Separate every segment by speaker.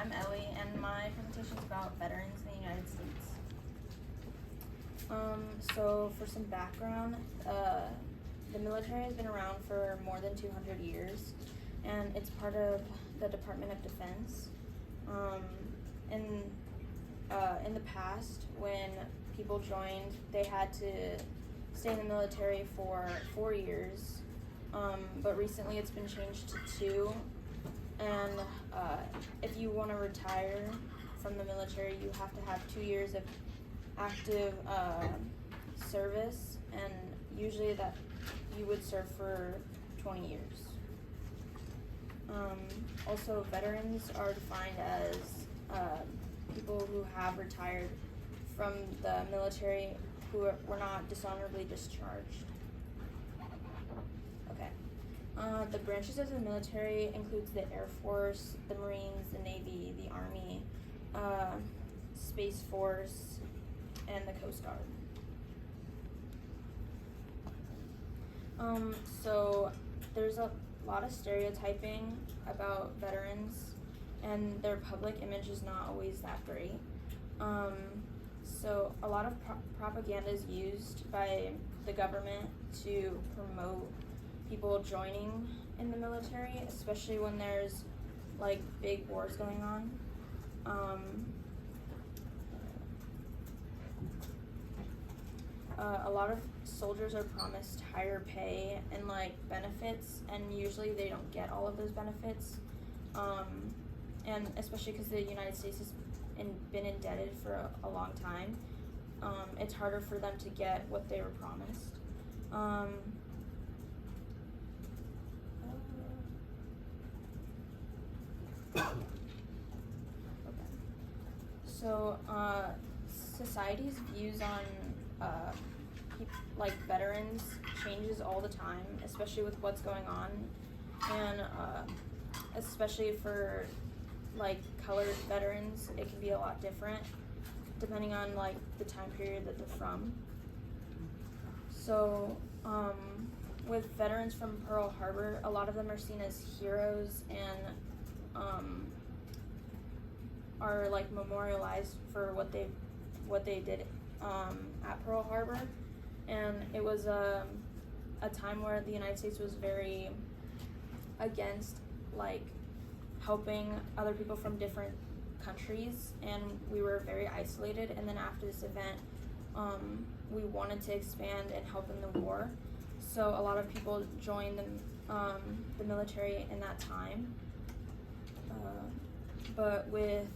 Speaker 1: I'm Ellie, and my presentation is about veterans in the United States. So for some background, the military has been around for more than 200 years, and it's part of the Department of Defense. In the past, when people joined, they had to stay in the military for 4 years, but recently it's been changed to 2. And if you want to retire from the military, you have to have 2 years of active service, and usually that you would serve for 20 years. Also, veterans are defined as people who have retired from the military who were not dishonorably discharged. Okay. The branches of the military includes the Air Force, the Marines, the Navy, the Army, Space Force, and the Coast Guard. So there's a lot of stereotyping about veterans, and their public image is not always that great. So a lot of propaganda is used by the government to promote people joining in the military, especially when there's like big wars going on. A lot of soldiers are promised higher pay and like benefits, and usually they don't get all of those benefits. And especially because the United States has been indebted for a long time, it's harder for them to get what they were promised. Okay. So society's views on like veterans changes all the time, especially with what's going on, and especially for like colored veterans, it can be a lot different depending on like the time period that they're from. So with veterans from Pearl Harbor, a lot of them are seen as heroes and are like memorialized for what they did at Pearl Harbor. And it was a time where the United States was very against like helping other people from different countries, and we were very isolated. And then after this event, we wanted to expand and help in the war, so a lot of people joined the military in that time. But with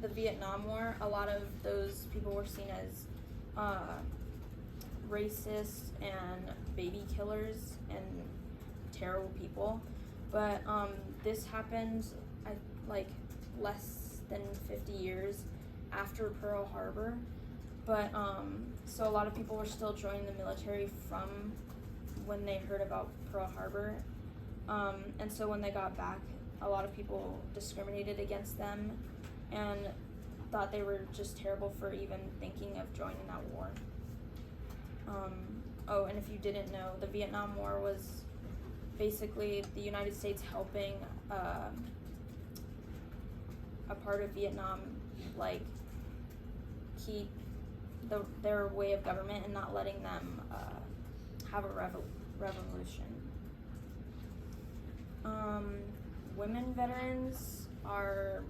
Speaker 1: the Vietnam War, a lot of those people were seen as racist and baby killers and terrible people. But this happened like less than 50 years after Pearl Harbor. But so a lot of people were still joining the military from when they heard about Pearl Harbor. And so when they got back, a lot of people discriminated against them and thought they were just terrible for even thinking of joining that war. Oh, and if you didn't know, the Vietnam War was basically the United States helping a part of Vietnam like keep their way of government and not letting them have a revolution. Women veterans are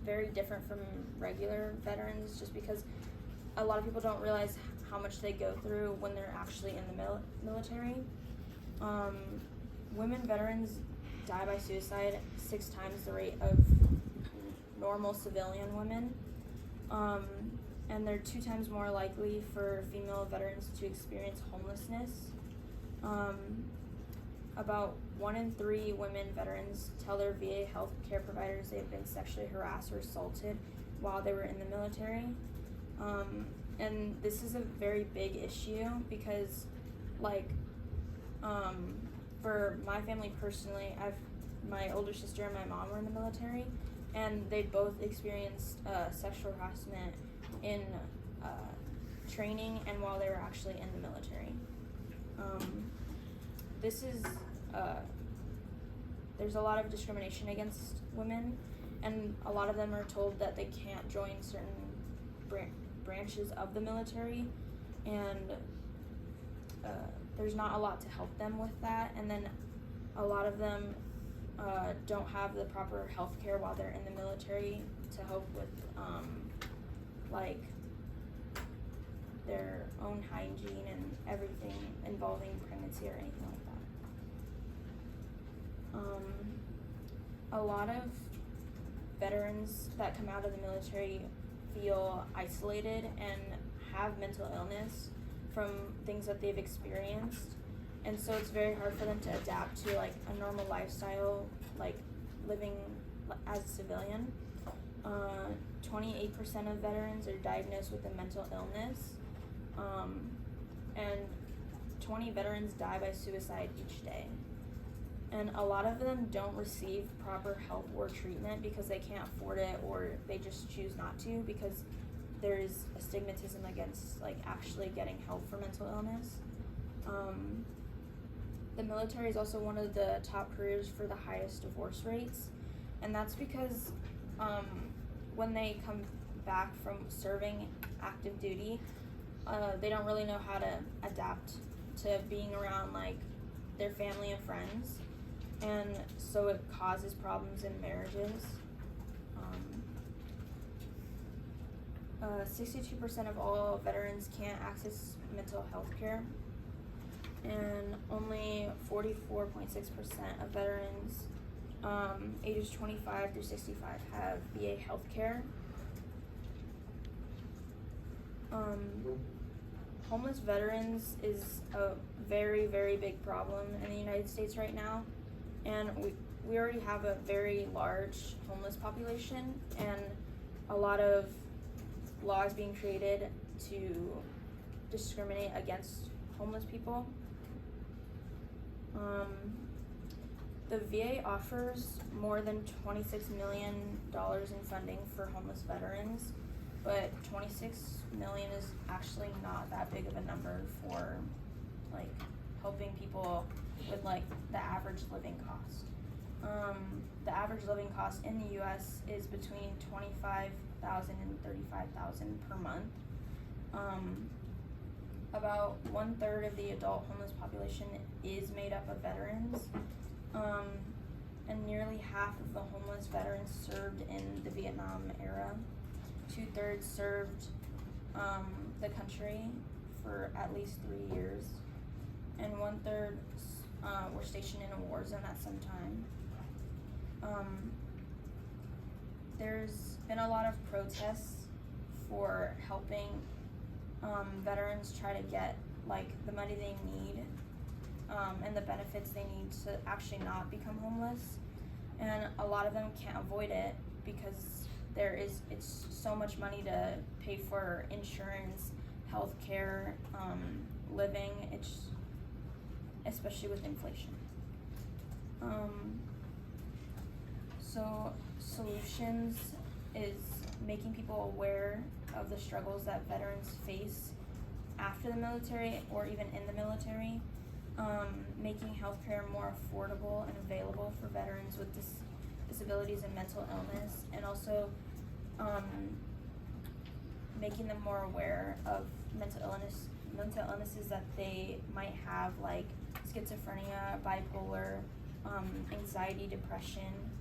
Speaker 1: very different from regular veterans, just because a lot of people don't realize how much they go through when they're actually in the military. Women veterans die by suicide 6 times the rate of normal civilian women, and they're 2 times more likely for female veterans to experience homelessness. About 1 in 3 women veterans tell their VA health care providers they've been sexually harassed or assaulted while they were in the military. And this is a very big issue because, like, for my family personally, my older sister and my mom were in the military, and they both experienced sexual harassment in training and while they were actually in the military. This is there's a lot of discrimination against women, and a lot of them are told that they can't join certain branches of the military, and there's not a lot to help them with that. And then a lot of them don't have the proper health care while they're in the military to help with like their own hygiene and everything involving pregnancy or anything like that. A lot of veterans that come out of the military feel isolated and have mental illness from things that they've experienced, and so it's very hard for them to adapt to like a normal lifestyle, like living as a civilian. 28% of veterans are diagnosed with a mental illness, and 20 veterans die by suicide each day. And a lot of them don't receive proper help or treatment because they can't afford it, or they just choose not to because there's a stigmatism against like actually getting help for mental illness. The military is also one of the top careers for the highest divorce rates, and that's because when they come back from serving active duty, they don't really know how to adapt to being around like their family and friends, and so it causes problems in marriages. 62% of all veterans can't access mental health care, and only 44.6% of veterans ages 25 through 65 have VA health care. Homeless veterans is a very, very big problem in the United States right now, and we already have a very large homeless population and a lot of laws being created to discriminate against homeless people. The VA offers more than $26 million in funding for homeless veterans, but $26 million is actually not that big of a number for like helping people with like the average living cost. The average living cost in the US is between $25,000 and $35,000 per month. About 1/3 of the adult homeless population is made up of veterans, and nearly half of the homeless veterans served in the Vietnam era. 2/3 served the country for at least 3 years, and 1/3 were stationed in a war zone at some time. There's been a lot of protests for helping veterans try to get like the money they need and the benefits they need to actually not become homeless, and a lot of them can't avoid it because it's so much money to pay for insurance, health care, living, especially with inflation. So solutions is making people aware of the struggles that veterans face after the military or even in the military, making healthcare more affordable and available for veterans with disabilities and mental illness, and also making them more aware of mental illnesses that they might have, like schizophrenia, bipolar, anxiety, depression,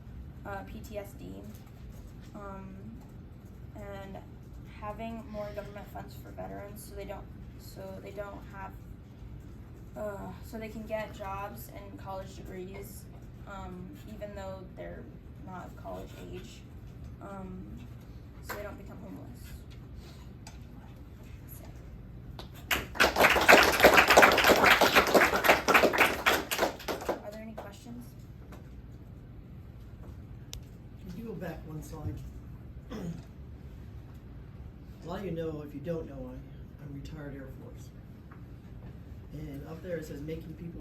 Speaker 1: PTSD, and having more government funds for veterans so they can get jobs and college degrees, even though they're not of college age, so they don't become homeless. Are there any questions?
Speaker 2: Can you go back one slide? A lot of you know, if you don't know, I'm retired Air Force. And up there it says making people